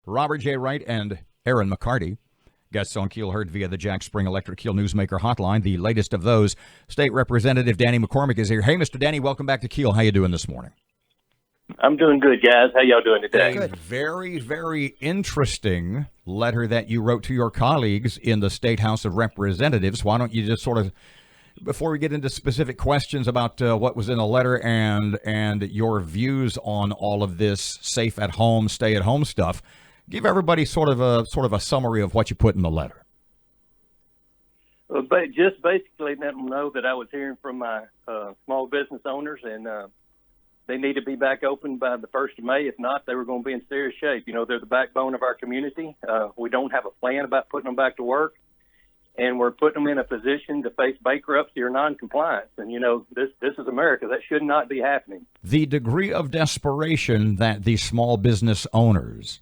Robert J. Wright and Aaron McCarty. Guests on Keel heard via the Jack Spring Electric Keel Newsmaker hotline. The latest of those, State Representative Danny McCormick is here. Hey, Mr. Danny, welcome back to Keel. How you doing this morning? I'm doing good, guys. How y'all doing today? A very, very interesting letter that you wrote to your colleagues in the State House of Representatives. Why don't you just sort of, before we get into specific questions about what was in the letter and your views on all of this safe at home, stay at home stuff, give everybody sort of a summary of what you put in the letter. Well, just basically let them know that I was hearing from my small business owners, and they need to be back open by the 1st of May. If not, they were going to be in serious shape. You know, they're the backbone of our community. We don't have a plan about putting them back to work, and we're putting them in a position to face bankruptcy or noncompliance. And, you know, this is America. That should not be happening. The degree of desperation that the small business owners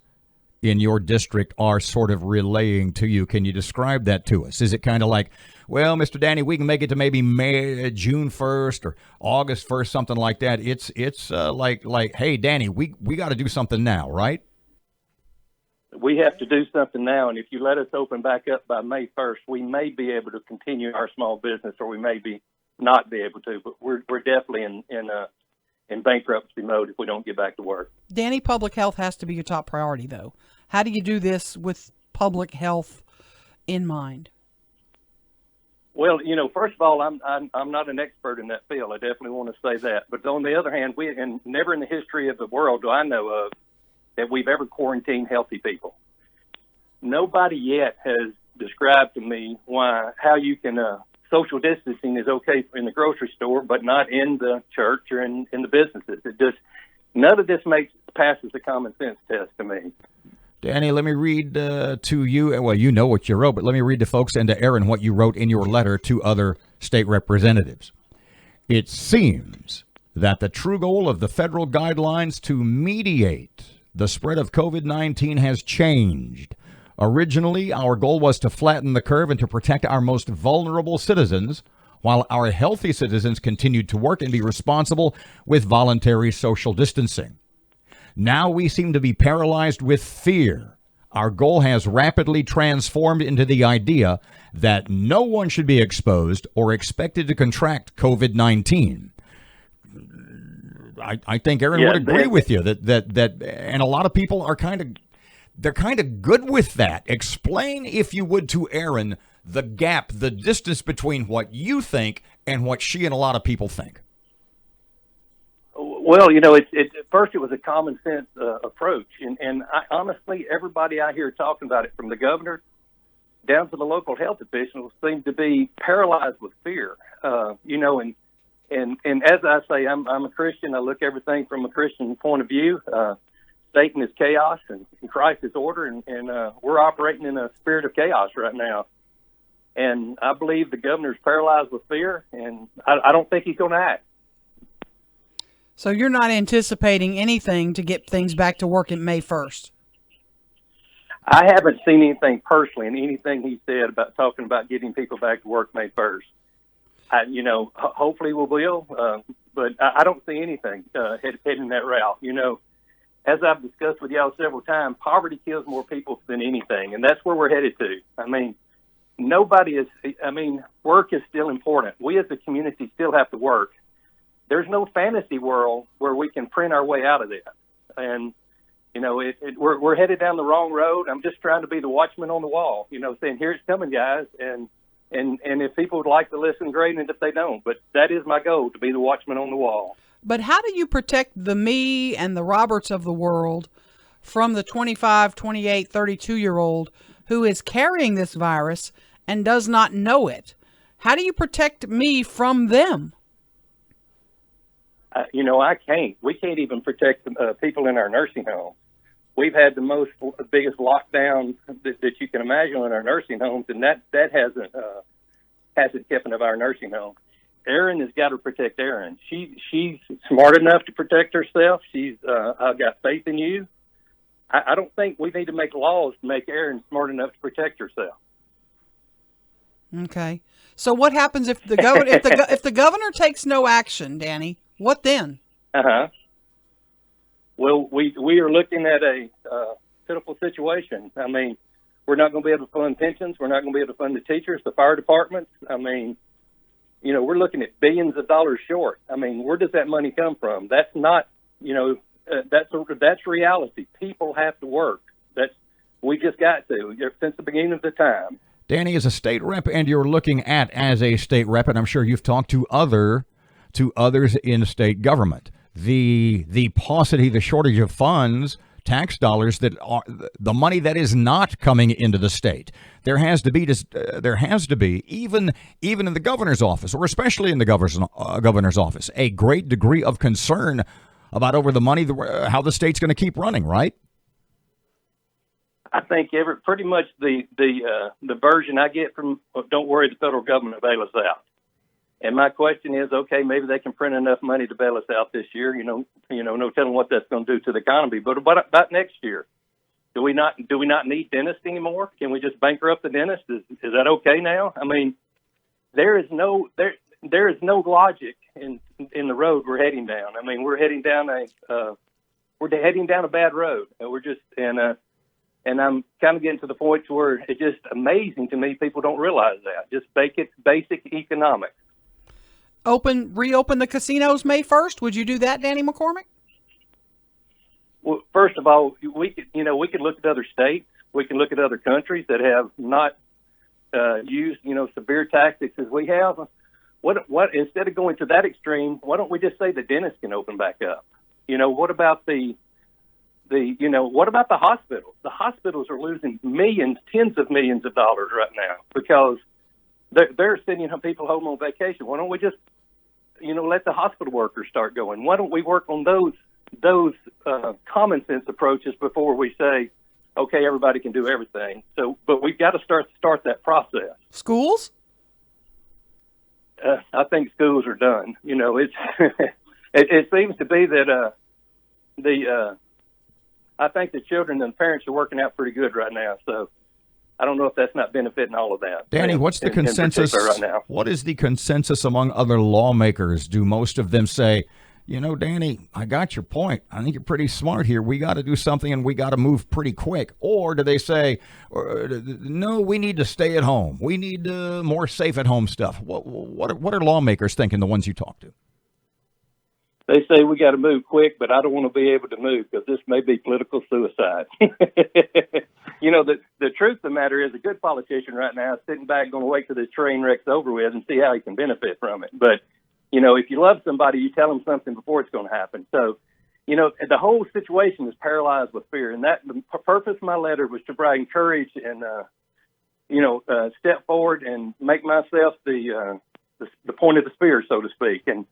in your district are sort of relaying to you, can you describe that to us? Is it kind of like, well, Mr. Danny, we can make it to maybe June 1st or August 1st, something like that? It's like, hey, Danny, we got to do something now, right? We have to do something now, and if you let us open back up by May 1st, we may be able to continue our small business, or we may not be able to. But we're definitely in bankruptcy mode if we don't get back to work. Danny, public health has to be your top priority, though. How do you do this with public health in mind? Well, you know, first of all, I'm not an expert in that field. I definitely want to say that. But on the other hand, and never in the history of the world do I know of that we've ever quarantined healthy people. Nobody yet has described to me how you can social distancing is okay in the grocery store, but not in the church or in the businesses. None of this passes the common sense test to me. Danny, let me read to you. Well, you know what you wrote, but let me read to folks and to Aaron what you wrote in your letter to other state representatives. It seems that the true goal of the federal guidelines to mediate the spread of COVID-19 has changed. Originally, our goal was to flatten the curve and to protect our most vulnerable citizens, while our healthy citizens continued to work and be responsible with voluntary social distancing. Now we seem to be paralyzed with fear. Our goal has rapidly transformed into the idea that no one should be exposed or expected to contract COVID-19. I think Aaron would agree with you that and a lot of people are kind of good with that. Explain, if you would, to Aaron the gap, the distance between what you think and what she and a lot of people think. Well, you know, at first it was a common sense approach, and honestly, everybody out here talking about it, from the governor down to the local health officials, seem to be paralyzed with fear. You know, and as I say, I'm a Christian. I look everything from a Christian point of view. Satan is chaos, and Christ is order, and we're operating in a spirit of chaos right now. And I believe the governor's paralyzed with fear, and I don't think he's going to act. So you're not anticipating anything to get things back to work in May 1st? I haven't seen anything personally in anything he said about talking about getting people back to work May 1st. You know, hopefully we will, but I don't see anything heading that route. You know, as I've discussed with y'all several times, poverty kills more people than anything, and that's where we're headed to. I mean, work is still important. We as a community still have to work. There's no fantasy world where we can print our way out of this. And, you know, we're headed down the wrong road. I'm just trying to be the watchman on the wall, you know, saying, here it's coming, guys. And if people would like to listen, great, and if they don't. But that is my goal, to be the watchman on the wall. But how do you protect the me and the Roberts of the world from the 25, 28, 32-year-old who is carrying this virus and does not know it? How do you protect me from them? You know, I can't. We can't even protect people in our nursing homes. We've had the biggest lockdown that you can imagine in our nursing homes, and that hasn't kept of our nursing homes. Erin has got to protect Erin. She's smart enough to protect herself. I've got faith in you. I don't think we need to make laws to make Erin smart enough to protect herself. Okay. So what happens if if the governor takes no action, Danny? What then? Well, we are looking at a pitiful situation. I mean, we're not going to be able to fund pensions. We're not going to be able to fund the teachers, the fire departments. I mean, you know, we're looking at billions of dollars short. I mean, where does that money come from? That's not, you know, that's reality. People have to work. We just got to since the beginning of the time. Danny is a state rep, and you're looking at as a state rep, and I'm sure you've talked to others in state government. The paucity, the shortage of funds, tax dollars, that are the money that is not coming into the state. There has to be even in the governor's office, or especially in the governor's office, a great degree of concern about over the money, how the state's going to keep running, right? I think pretty much the version I get from "Don't worry, the federal government will bail us out." And my question is, okay, maybe they can print enough money to bail us out this year. You know, no telling what that's going to do to the economy. But what about next year? Do we not need dentists anymore? Can we just bankrupt the dentist? Is that okay now? I mean, there is no logic in the road we're heading down. I mean, we're heading down a bad road. And I'm kind of getting to the point to where it's just amazing to me. People don't realize that. Just basic economics. Reopen the casinos May 1st. Would you do that, Danny McCormick? Well, first of all, we could look at other states. We can look at other countries that have not used, severe tactics as we have. What instead of going to that extreme, why don't we just say the dentist can open back up? What about what about the hospitals? The hospitals are losing millions, tens of millions of dollars right now because they're sending people home on vacation. Why don't we just, let the hospital workers start going? Why don't we work on those common sense approaches before we say, okay, everybody can do everything? But we've got to start that process. Schools? I think schools are done. It's it seems to be that I think the children and the parents are working out pretty good right now. So I don't know if that's not benefiting all of that. Danny, what's the consensus right now? What is the consensus among other lawmakers? Do most of them say, Danny, I got your point. I think you're pretty smart here. We got to do something and we got to move pretty quick. Or do they say, no, we need to stay at home. We need more safe at home stuff. What are lawmakers thinking, the ones you talk to? They say we got to move quick, but I don't want to be able to move because this may be political suicide. The truth of the matter is a good politician right now is sitting back going to wait till this train wreck's over with and see how he can benefit from it. But, if you love somebody, you tell them something before it's going to happen. So, the whole situation is paralyzed with fear. And the purpose of my letter was to bring courage and, step forward and make myself the point of the spear, so to speak, and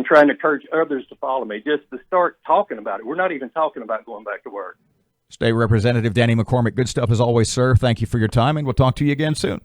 trying to encourage others to follow me, just to start talking about it. We're not even talking about going back to work. State Representative Danny McCormick, good stuff as always, sir. Thank you for your time, and we'll talk to you again soon.